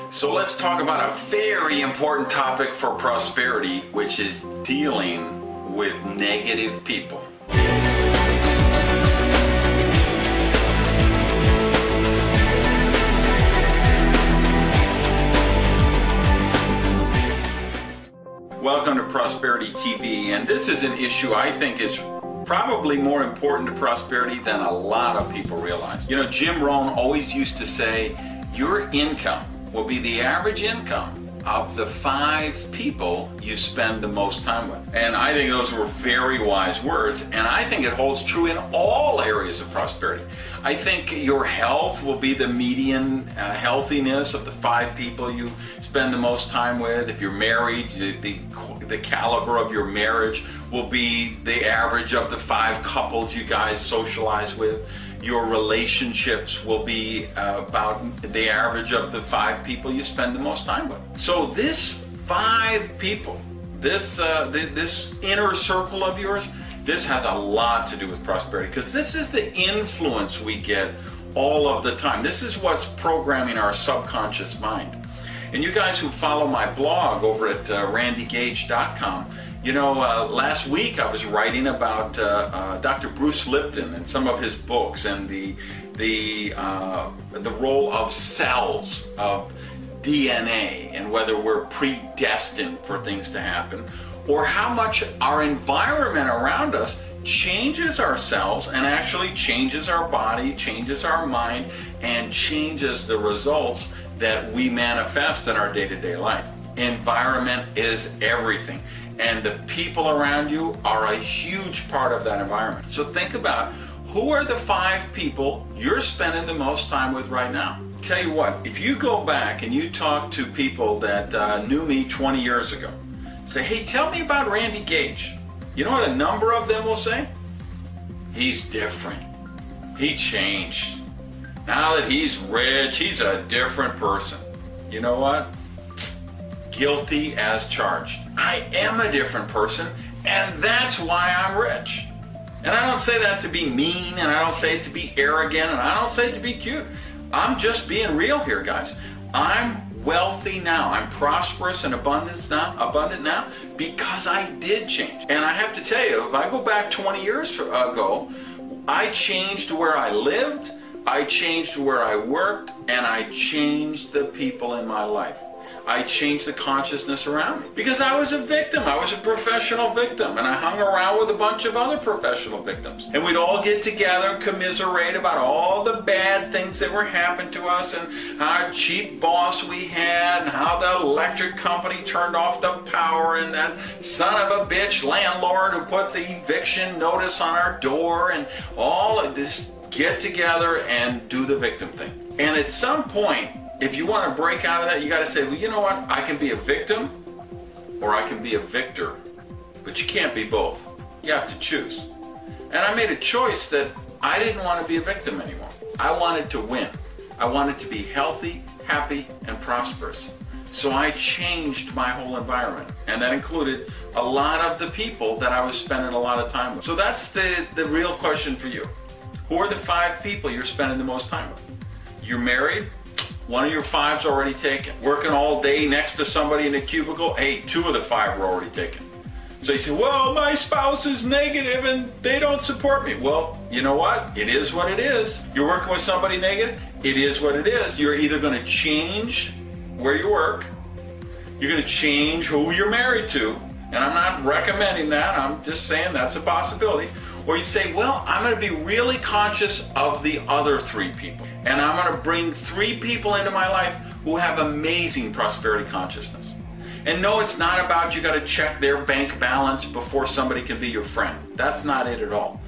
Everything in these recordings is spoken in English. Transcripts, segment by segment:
So let's talk about a very important topic for prosperity, which is dealing with negative people. Welcome to Prosperity TV, and this is an issue I think is probably more important to prosperity than a lot of people realize. You know, Jim Rohn always used to say, your income will be the average income of the 5 people you spend the most time with. And I think those were very wise words, and I think it holds true in all areas of prosperity. I think your health will be the median healthiness of the 5 people you spend the most time with. If you're married, the caliber of your marriage will be the average of the 5 couples you guys socialize with. Your relationships will be about the average of the 5 people you spend the most time with. So this 5 people, this inner circle of yours, this has a lot to do with prosperity, because this is the influence we get all of the time. This is what's programming our subconscious mind. And you guys who follow my blog over at randygage.com, you know, last week I was writing about Dr. Bruce Lipton and some of his books, and the role of cells, of DNA, and whether we're predestined for things to happen, or how much our environment around us changes our cells and actually changes our body, changes our mind, and changes the results that we manifest in our day-to-day life. Environment is everything. And the people around you are a huge part of that environment. So think about, who are the 5 people you're spending the most time with right now? Tell you what, if you go back and you talk to people that knew me 20 years ago, say, hey, tell me about Randy Gage. You know what a number of them will say? He's different. He changed. Now that he's rich, he's a different person. You know what? Guilty as charged. I am a different person, and that's why I'm rich. And I don't say that to be mean, and I don't say it to be arrogant, and I don't say it to be cute. I'm just being real here, guys. I'm wealthy now. I'm prosperous and abundant now because I did change. And I have to tell you, if I go back 20 years ago, I changed where I lived, I changed where I worked, and I changed the people in my life. I changed the consciousness around me because I was a victim. I was a professional victim, and I hung around with a bunch of other professional victims. And we'd all get together and commiserate about all the bad things that were happening to us, and how cheap boss we had, and how the electric company turned off the power, and that son of a bitch landlord who put the eviction notice on our door, and all of this. Get together and do the victim thing. And at some point, if you want to break out of that, you got to say, well, you know what? I can be a victim or I can be a victor. But you can't be both. You have to choose. And I made a choice that I didn't want to be a victim anymore. I wanted to win. I wanted to be healthy, happy, and prosperous. So I changed my whole environment. And that included a lot of the people that I was spending a lot of time with. So that's the real question for you. Who are the 5 people you're spending the most time with? You're married? One of your 5's already taken. Working all day next to somebody in a cubicle? Hey, 2 of the 5 were already taken. So you say, well, my spouse is negative and they don't support me. Well, you know what? It is what it is. You're working with somebody negative? It is what it is. You're either going to change where you work, you're going to change who you're married to, and I'm not recommending that. I'm just saying that's a possibility. Or you say, well, I'm going to be really conscious of the other 3 people. And I'm going to bring 3 people into my life who have amazing prosperity consciousness. And no, it's not about you got to check their bank balance before somebody can be your friend. That's not it at all.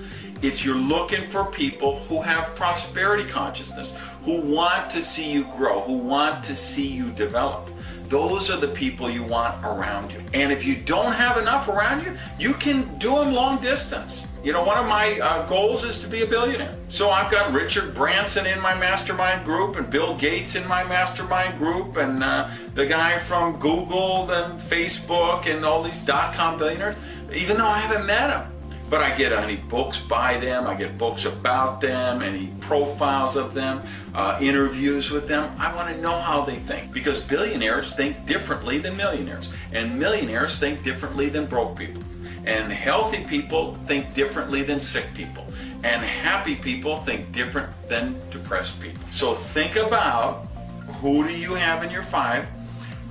It's you're looking for people who have prosperity consciousness, who want to see you grow, who want to see you develop. Those are the people you want around you. And if you don't have enough around you, you can do them long distance. You know, one of my goals is to be a billionaire. So I've got Richard Branson in my mastermind group, and Bill Gates in my mastermind group, and the guy from Google and Facebook and all these .com billionaires, even though I haven't met them. but I get any books by them, I get books about them, any profiles of them, interviews with them. I want to know how they think, because billionaires think differently than millionaires, and millionaires think differently than broke people, and healthy people think differently than sick people, and happy people think different than depressed people. So think about, who do you have in your 5?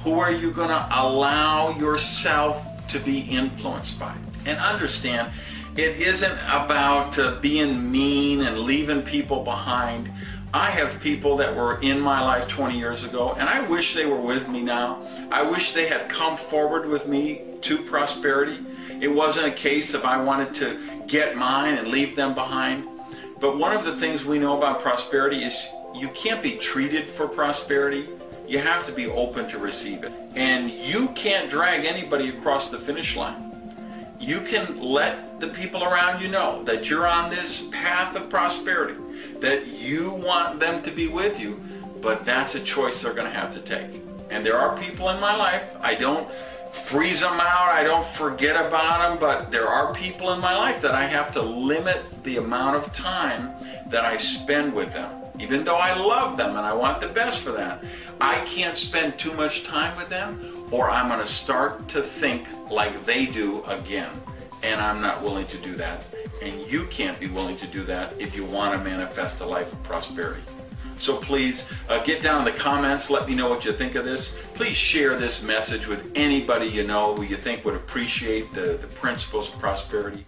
Who are you going to allow yourself to be influenced by? And understand, it isn't about being mean and leaving people behind. I have people that were in my life 20 years ago, and I wish they were with me now. I wish they had come forward with me to prosperity. It wasn't a case of I wanted to get mine and leave them behind. But one of the things we know about prosperity is you can't be treated for prosperity. You have to be open to receive it. And you can't drag anybody across the finish line. You can let the people around you know that you're on this path of prosperity, that you want them to be with you, but that's a choice they're going to have to take. And there are people in my life, I don't freeze them out, I don't forget about them, but there are people in my life that I have to limit the amount of time that I spend with them. Even though I love them and I want the best for that, I can't spend too much time with them, or I'm going to start to think like they do again. And I'm not willing to do that. And you can't be willing to do that if you want to manifest a life of prosperity. So please get down in the comments, let me know what you think of this. Please share this message with anybody you know who you think would appreciate the principles of prosperity.